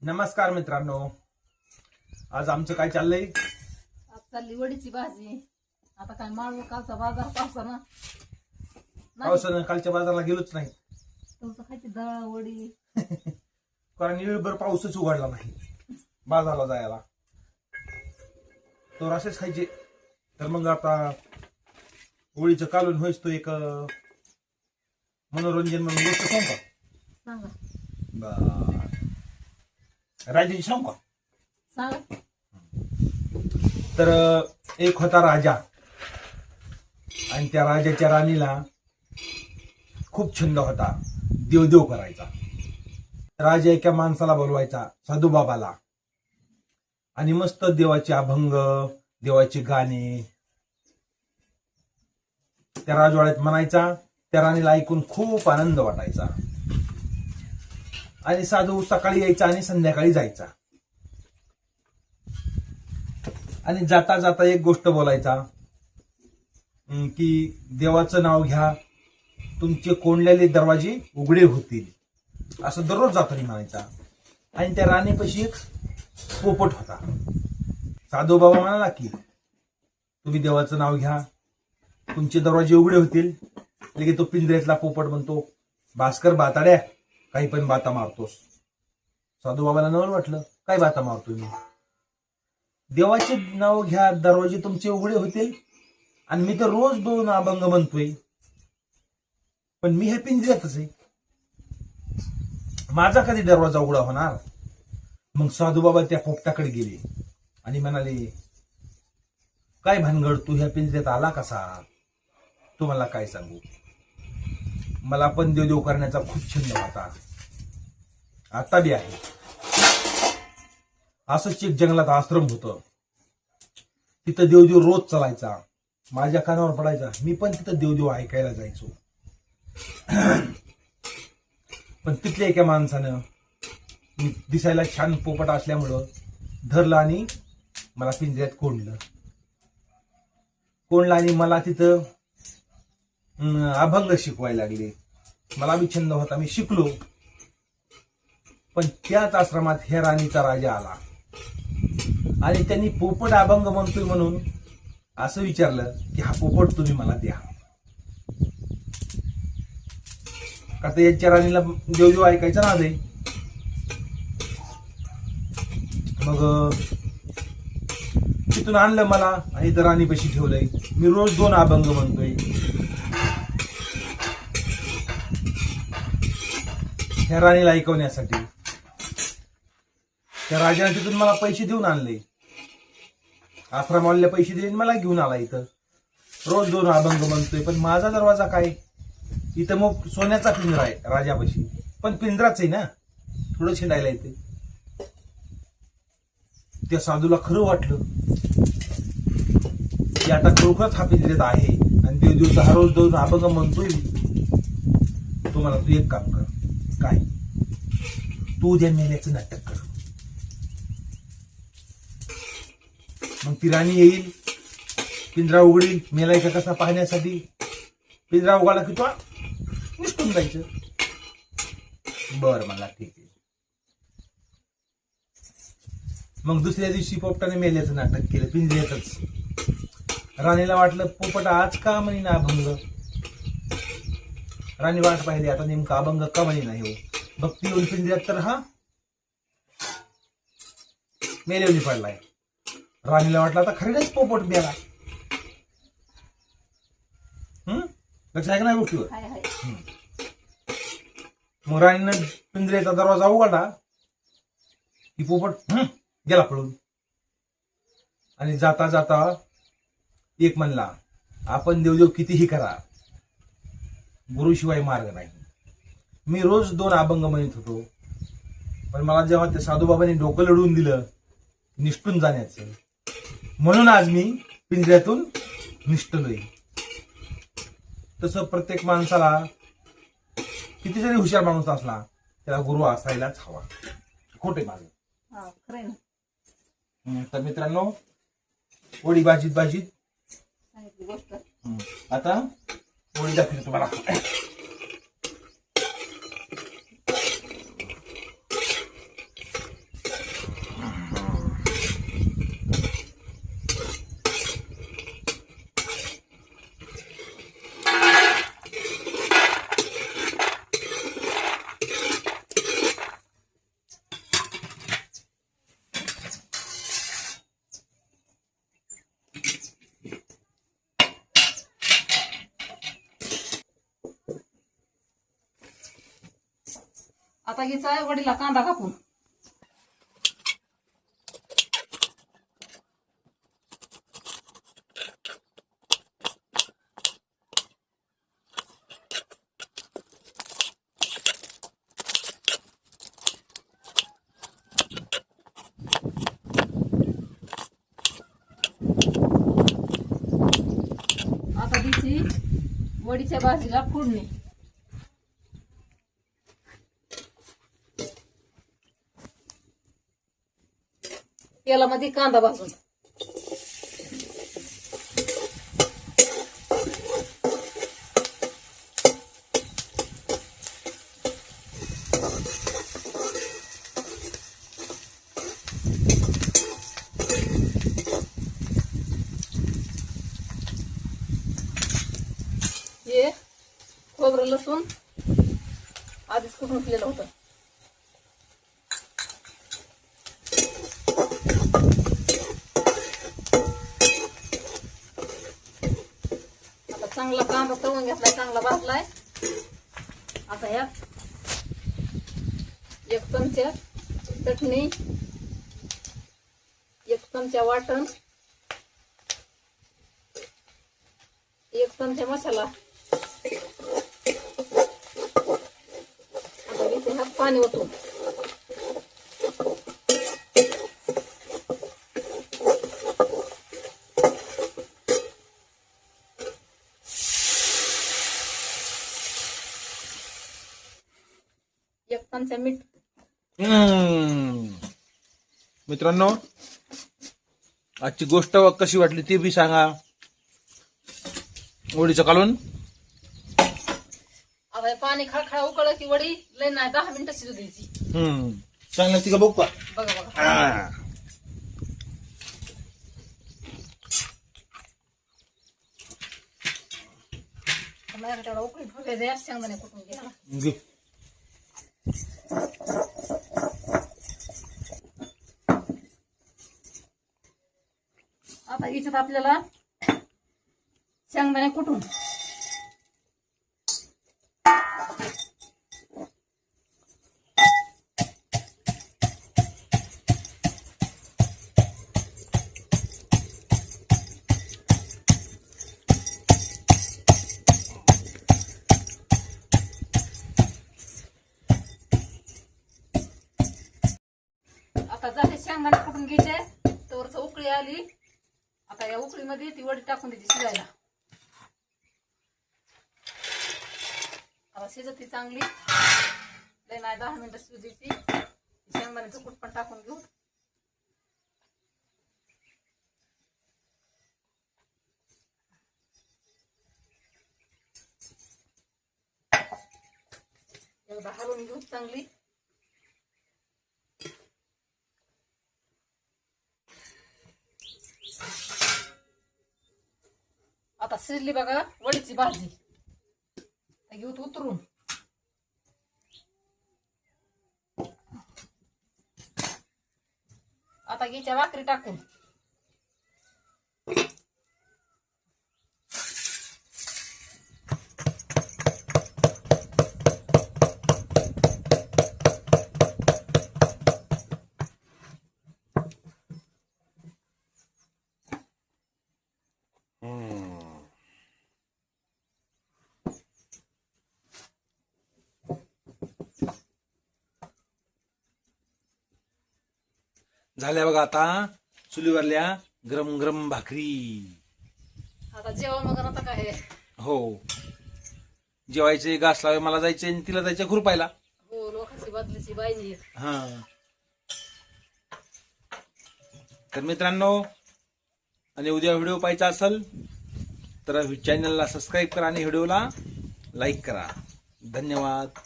नमस्कार मित्रांनो, आज आमचं काय चाललंय? आज चालली वडीची भाजी. आता काय माळव कालचा बाजार पावसानं पावसानं कालच्या बाजारला गेलोच नाही. तुमचं खायची डाळ वडी. कारण वेळभर पाऊसच उघडला नाही बाजारला जायला. तर असेच खायचे. तर मग आता होळीचं कालून होईस तो एक मनोरंजन म्हणून गोष्ट सांगू का? सांगा राजाची सांगू का? सांगा. तर एक होता राजा आणि त्या राजाच्या राणीला खूप छंद होता देवदेव करायचा. राजा एका माणसाला बोलवायचा, साधूबाबाला, आणि मस्त देवाचे अभंग, देवाचे गाणे त्या राजवाड्यात म्हणायचा. त्या राणीला ऐकून खूप आनंद वाटायचा. आणि साधू सकाळी यायचा आणि संध्याकाळी जायचा. आणि जाता जाता एक गोष्ट बोलायचा की देवाचं नाव घ्या, तुमचे कोंडलेले दरवाजे उघडे होतील, असं दररोज जाताना म्हणायचा. आणि त्या राणीपाशी एक पोपट होता. साधू बाबा म्हणाला की तुम्ही देवाचं नाव घ्या, तुमचे दरवाजे उघडे होतील. लगे तो पिंजऱ्यातला पोपट म्हणतो, भास्कर बाताड्या, काही पण बाता मारतोस. साधू बाबाला नवल वाटलं, काय बाता मारतो मी? देवाचे नाव घ्या, दरवाजे तुमचे उघडे होतील, आणि मी तर रोज 2 अभंग म्हणतोय, पण मी हे पिंजऱ्यातच आहे, माझा कधी दरवाजा उघडा होणार? मग साधू बाबा त्या पोपटाकडे गेले आणि म्हणाले, काय भानगड, तू ह्या पिंजऱ्यात आला कसा? तुम्हाला काय सांगू, मला पण देवदेव करण्याचा खूप छंद होता, आता बी आहे. असंच एक जंगलात आश्रम होतं. तिथं देवदेव रोज चालायचा, माझ्या कानावर पडायचा. मी पण तिथं देवदेव ऐकायला जायचो. पण तिथल्या एका माणसानं दिसायला छान पोपट असल्यामुळं धरलं आणि मला पिंजऱ्यात कोंडलं आणि मला तिथं अभंग शिकवायला लागले. मला बी छंद होता, मी शिकलो. पण त्याच आश्रमात ह्या राणीचा राजा आला आणि त्यांनी पोपट अभंग म्हणतोय म्हणून असं विचारलं की हा पोपट तुम्ही मला द्या. का तर यांच्या राणीला देवदेव ऐकायचा नाद आहे. मग तिथून आणलं मला आणि इथं राणीपाशी ठेवलंय. मी रोज 2 अभंग म्हणतोय. ह्या राणीला ऐकवण्यासाठी त्या राजाने तिथून मला पैसे देऊन आणले. आश्रमावाले पैसे दिले, मला घेऊन आला. इथं रोज 2 अभंग म्हणतोय. पण माझा दरवाजा काय, इथं मग सोन्याचा पिंजरा आहे राजापाशी, पण पिंजराच आहे ना, थोडं शिंडायला येते. त्या साधूला खरं वाटलं की आता खरोखरच हा पिंजऱ्यात आहे आणि देवदेवचा हा रोज 2 अभंग म्हणतोय. तो मला, तू एक काम कर, काय, तू उद्या मेल्याचं नाटक कर. मग ती राणी येईल, पिंजरा उघडील, मेलाय का कसा पाहण्यासाठी. पिंजरा उघडला की तो निसटून जायचं. बर, मला ठीक आहे. मग दुसऱ्या दिवशी पोपटाने मेल्याचं नाटक केलं पिंजऱ्यातच. राणीला वाटलं पोपट आज का म्हणी ना अभंग. राणी वाट पाहिली, आता नेमका अभंग का म्हणी नाही हो. भक्ती येऊन पिंजऱ्यात तर हा मेलेवली पडलाय. राणीला वाटलं आता खरंच पोपट मेला. लक्षात आहे का नाही गोष्टीवर? मग राणीनं पिंजऱ्याचा दरवाजा उघडला की पोपट गेला पळून. आणि जाता जाता एक म्हणला, आपण देवदेव कितीही करा, गुरुशिवाय मार्ग नाही. मी रोज 2 अभंग म्हणत होतो, पण मला जेव्हा त्या साधूबाबांनी डोकं लढवून दिलं निष्ठून जाण्याचं, म्हणून आज मी पिंजऱ्यातून निष्ठलोय. तसं प्रत्येक माणसाला, किती जरी हुशार माणूस असला, त्याला गुरु असायलाच हवा. खोटे माझं. तर मित्रांनो, पोळी भाजीत गोष्ट आता पोळी दाखवली तुम्हाला. आता घ्यायचा वडीला कांदा कापून. आता घ्यायची वडीच्या भाजीला फोडणी. तेलामध्ये कांदा भाजून. हे खोबरं लसूण आधीच कुठून केलेलं होतं. आता चांगला कांदा तळून घेतलाय, चांगला भाजलाय. आता यात 1 चमचा चटणी, 1 चमचा वाटण, 1 चमचा मसाला. आता इथे ह्यात पाणी ओतून. एक चमचा मीठ. मित्रांनो, आजची गोष्ट कशी वाटली ते बी सांगा. वडीचं कालून आता हे पाणी खळखळा उकळलं की वडी लय नाही 10 मिनिटं शिजू द्यायची. चांगलं ती का बघू का. बघा बघा. मला तेवढा उकळी फुटे द्या, शेंगदाणे कुटून घ्या. घे. आता याच्यात आपल्याला शेंगदाणे कुटून. आता झाले शेंगदाणे कुटून घ्यायचे. तोवरच उकळी आली. आता या उकळीमध्ये ती वडी टाकून द्यायची शिजायला. आता शिजती चांगली, लय नाही 10 मिनिटं शिजू द्यायची. शेंगदाण्याचं कूट पण टाकून घेऊ. एकदा हलवून घेऊ चांगली. आता शिजली बघा वडीची भाजी. घेऊ उतरून. आता घ्यायच्या भाकरी टाकून. झाल्या बघा आता चुलीवरल्या गरम गरम भाकरी. आता जेवण मग आता काय आहे? हो, जेवायचे, घास लावे, मला जायचे आणि तिला जायचं खुरपायला. हो, लोकांची बदलीची बाई. हा, तर मित्रांनो, आणि उद्या व्हिडिओ पाहायचा असेल तर चॅनलला सबस्क्राईब करा आणि व्हिडिओला लाईक करा. धन्यवाद.